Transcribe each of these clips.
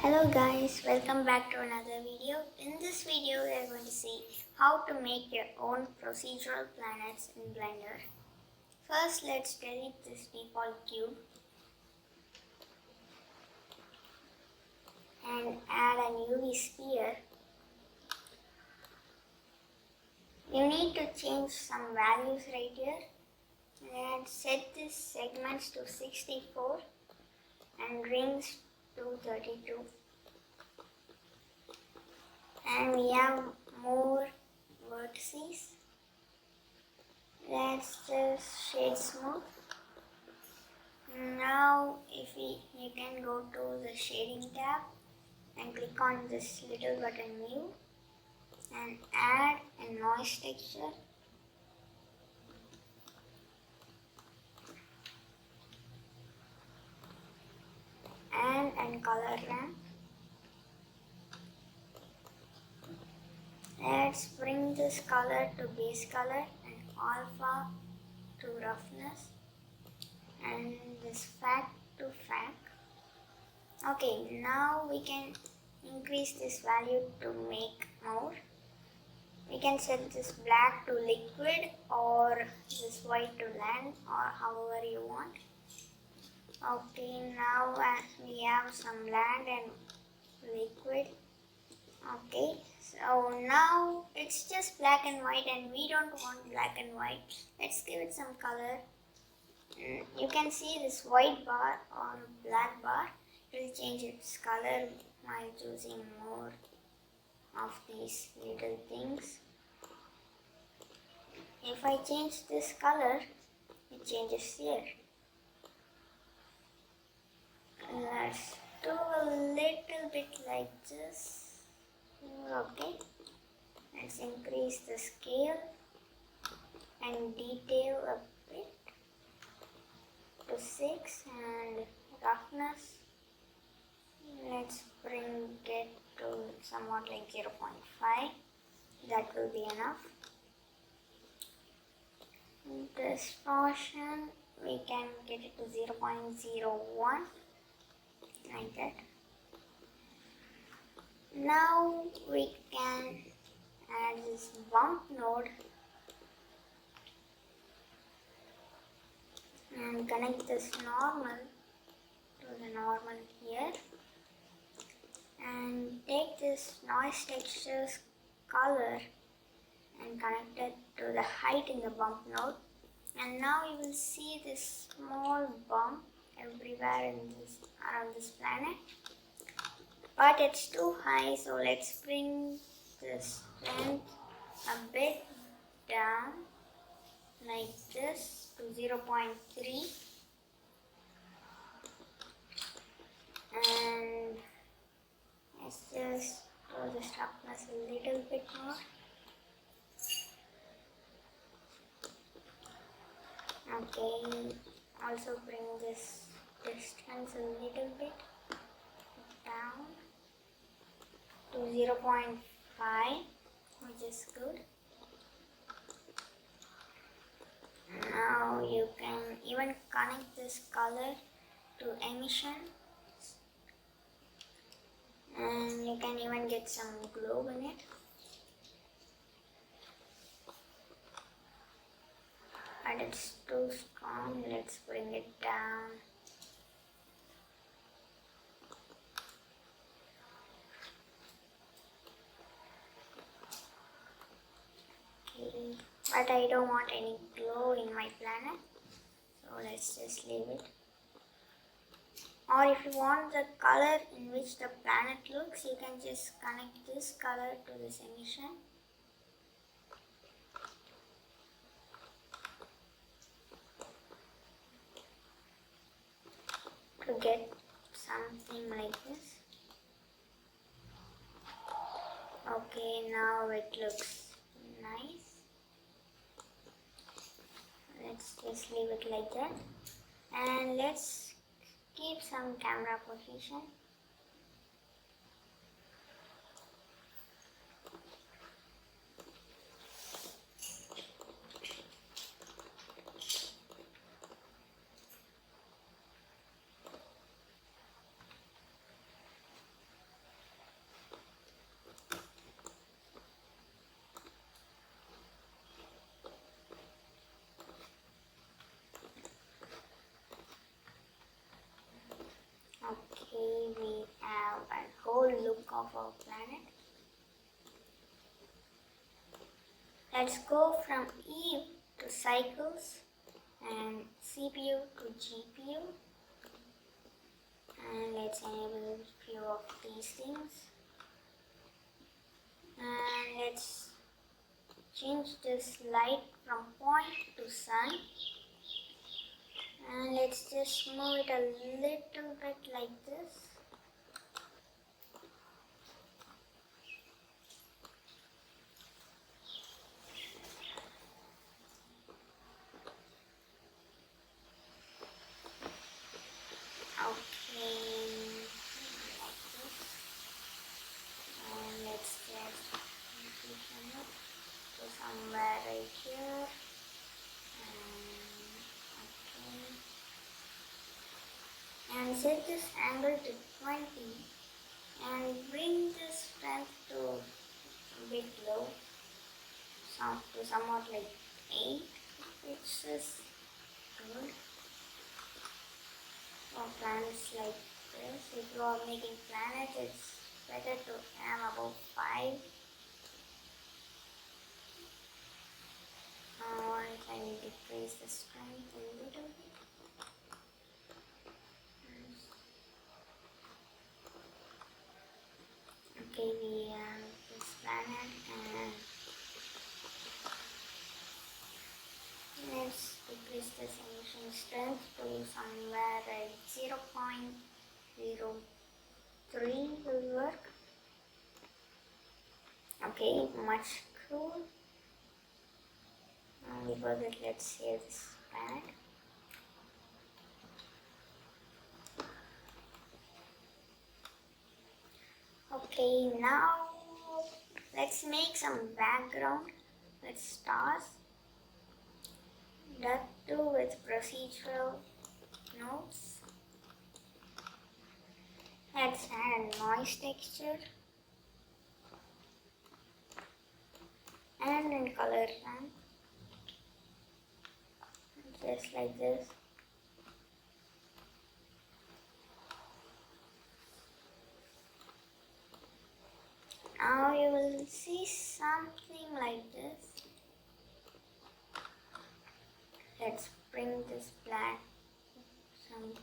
Hello guys, welcome back to another video. In this video we are going to see how to make your own procedural planets in Blender. First let's delete this default cube and add an UV sphere. You need to change some values right here and set this segments to 64 and rings to 32. And we have more vertices. Let's just shade smooth. Now you can go to the shading tab and click on this little button new and add a noise texture. And color ramp. Let's bring this color to base color and alpha to roughness and this fact to fact. Okay, now we can increase this value to make more. We can set this black to liquid or this white to land or however you want. Okay, now we have some land and liquid. Okay, so now it's just black and white and we don't want black and white. Let's give it some color. You can see this white bar or black bar. It will change its color by choosing more of these little things. If I change this color, it changes here. Let's do a little bit like this. Okay, let's increase the scale and detail a bit to 6 and roughness. Let's bring it to somewhat like 0.5. That will be enough. Distortion, we can get it to 0.01 like that. Now we can add this bump node and connect this normal to the normal here and take this noise textures color and connect it to the height in the bump node. And now you will see this small bump everywhere around this planet. But it's too high, so let's bring the strength a bit down like this to 0.3 and let's just do the sharpness a little bit more. Okay, also bring this distance a little bit down to 0.5, which is good. Now you can even connect this color to emission and you can even get some glow in it. But it's too strong, let's bring it down. Okay, but I don't want any glow in my planet, so let's just leave it. Or if you want the color in which the planet looks, you can just connect this color to this emission. To get something like this. Okay, now it looks nice. Let's just leave it like that. And let's keep some camera position. of our planet. Let's go from Eve to cycles and CPU to GPU, and let's enable a few of these things, and let's change this light from point to sun, and let's just move it a little bit like this. Okay, like this, and let's just position it to somewhere right here, and set this angle to 20 and bring this strength to a bit low, to somewhat like 8, which is good for planets like this. If you are making planets, it's better to have about 5. Or I will decrease the strength a little bit. Okay, we have this planet, and let's decrease this emission strength to somewhere at 0.03 will work. Okay, much cool. Before that, let's save this planet. Okay, now let's make some background with stars. That too with procedural nodes. Let's add a noise texture and in color ramp, just like this. Now you will see something like this. Let's bring this black some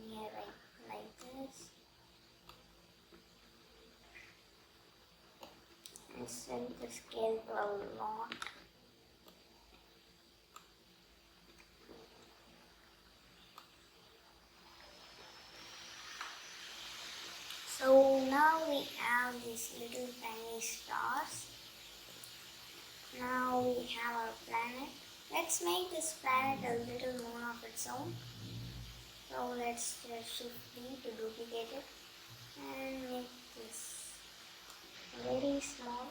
near like this and set the scale to a lot. So now we have these little tiny stars. Now we have our planet. Let's make this planet a little moon of its own. So let's just shift D to duplicate it and make this very small.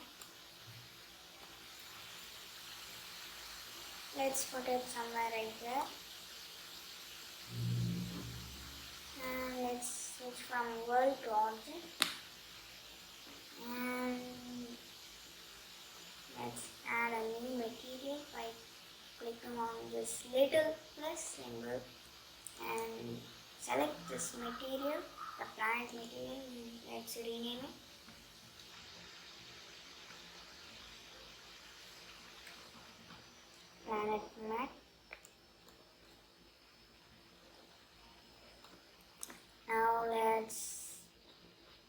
Let's put it somewhere right there. And let's switch from world to object. And let's add a new material by clicking on this little plus symbol and select this material, the planet material. Let's rename it. Planet Mat. Now let's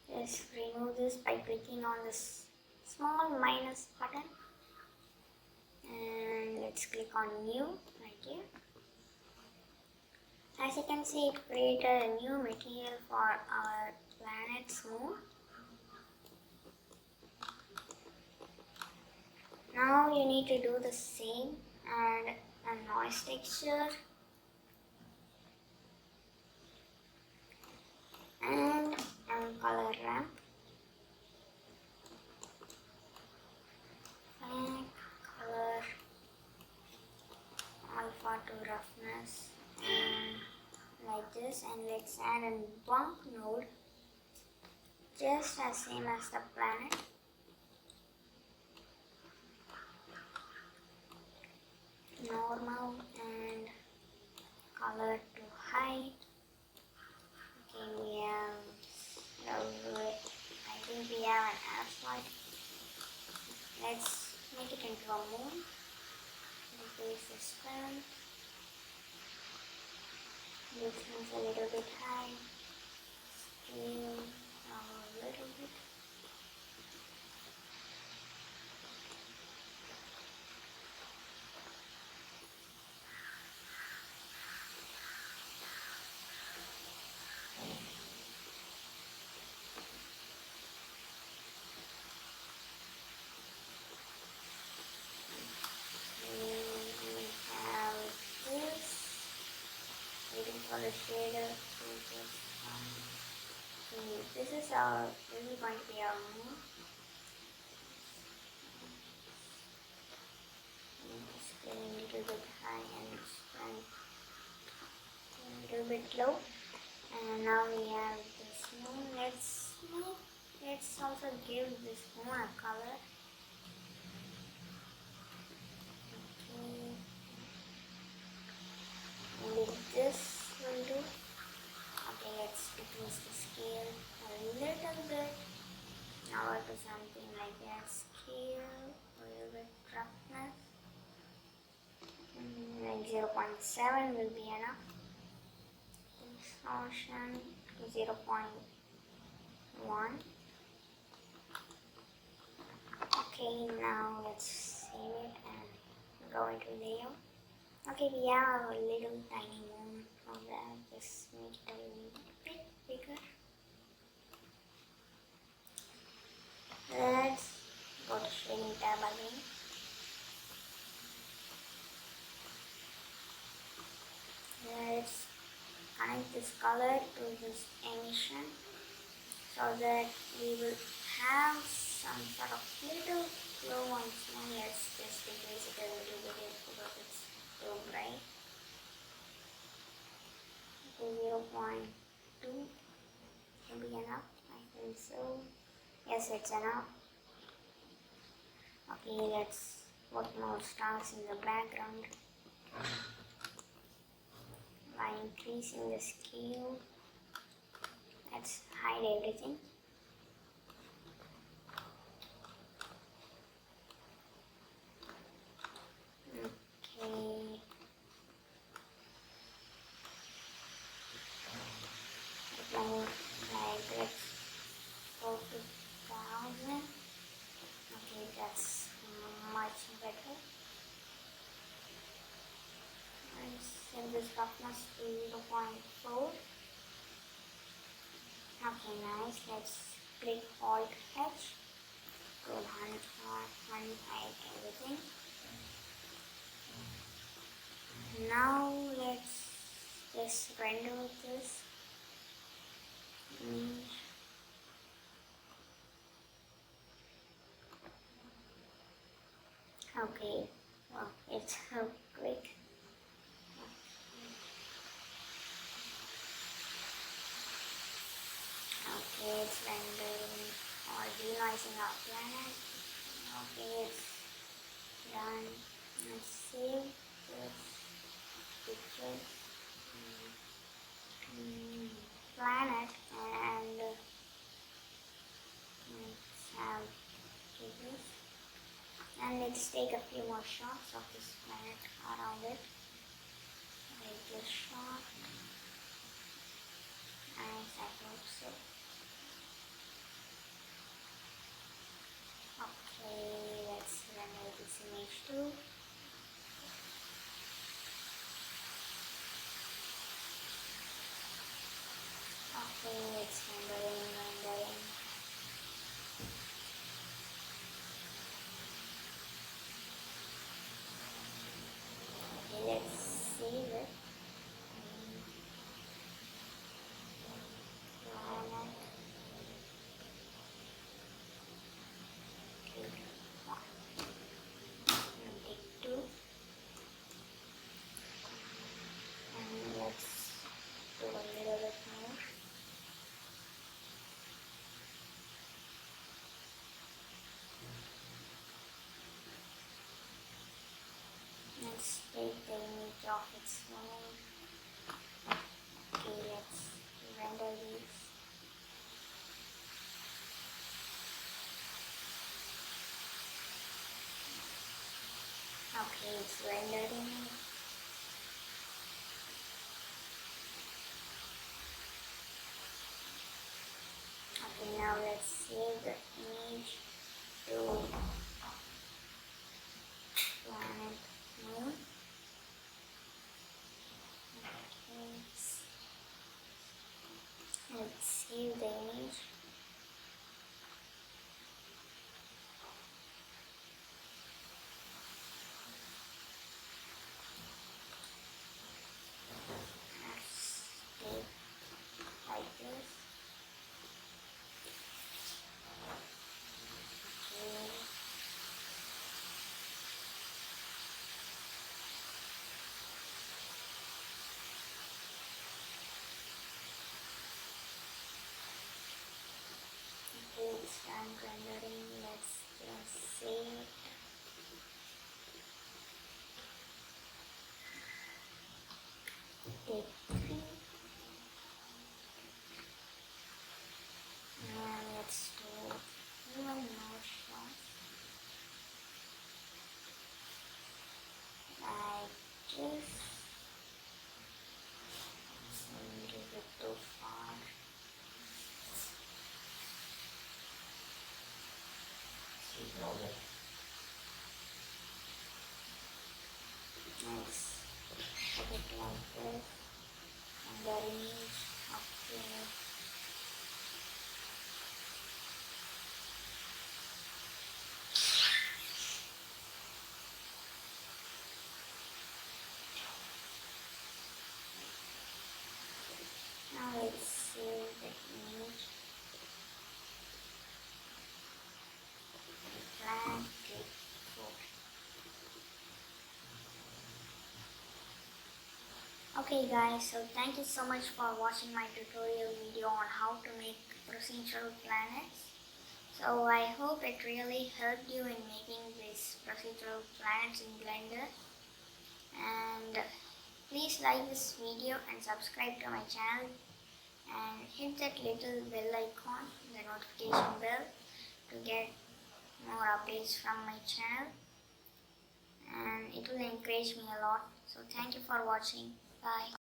just remove this by clicking on this small minus button, and let's click on new right here. As you can see, it created a new material for our planet's moon. Now you need to do the same, add a noise texture and a color ramp. And color alpha to roughness and like this, and let's add a bump node just as same as the planet. Normal and color to height. Okay, we have I think we have an asteroid. Let's make it into a moon. Increase the strength. This one's a little bit high. Scale a little bit. For the shader, this is going to be our moon. Just getting a little bit high and a little bit low. And now we have this moon. Let's also give this moon a color. Okay. Maybe this will do. Okay, let's decrease the scale a little bit. Now I'll do something like that. Scale, a little bit roughness. Like 0.7 will be enough. Distortion 0.1. Okay, now let's save it and go into layout. Okay, we have a little tiny moon over there. Just make it a little bit bigger. Let's go to shading tab again. Let's connect this color to this emission so that we will have some sort of little glow on its own. Let's just decrease it a little bit because it's too bright. Okay, 0.2 will be enough. I think so. Yes, it's enough. Okay, let's put more stars in the background by increasing the scale. Let's hide everything. Okay. Like let's go to 1000. Okay, that's much better. And set this roughness to 0.4. Okay, nice. Let's click Alt H to hide everything. Now let's just render this image. Okay, well, it's so quick. Okay, it's rendering or denoising our planet. Okay, it's done. Let's save this picture. Planet and let's have this. And let's take a few more shots of this planet around it. Take this shot. Nice, I hope so. Okay, let's render this image too. Okay, it's rendering. Okay, let's save it. It's rendering. Okay, now let's save the image to planet Moon. Okay, let's save the image. Like this. Okay. Okay, it's done rendering. Let's just save it. Take 3. And let's do one more shot. Like this. A little bit too far. Nice. Put it like this. And the image. Okay. Now let's save the image. Plan click 4. Okay guys, so thank you so much for watching my tutorial video on how to make procedural planets. So I hope it really helped you in making these procedural planets in Blender. And please like this video and subscribe to my channel and hit that little bell icon, the notification bell, to get more updates from my channel, and it will encourage me a lot. So thank you for watching. Bye.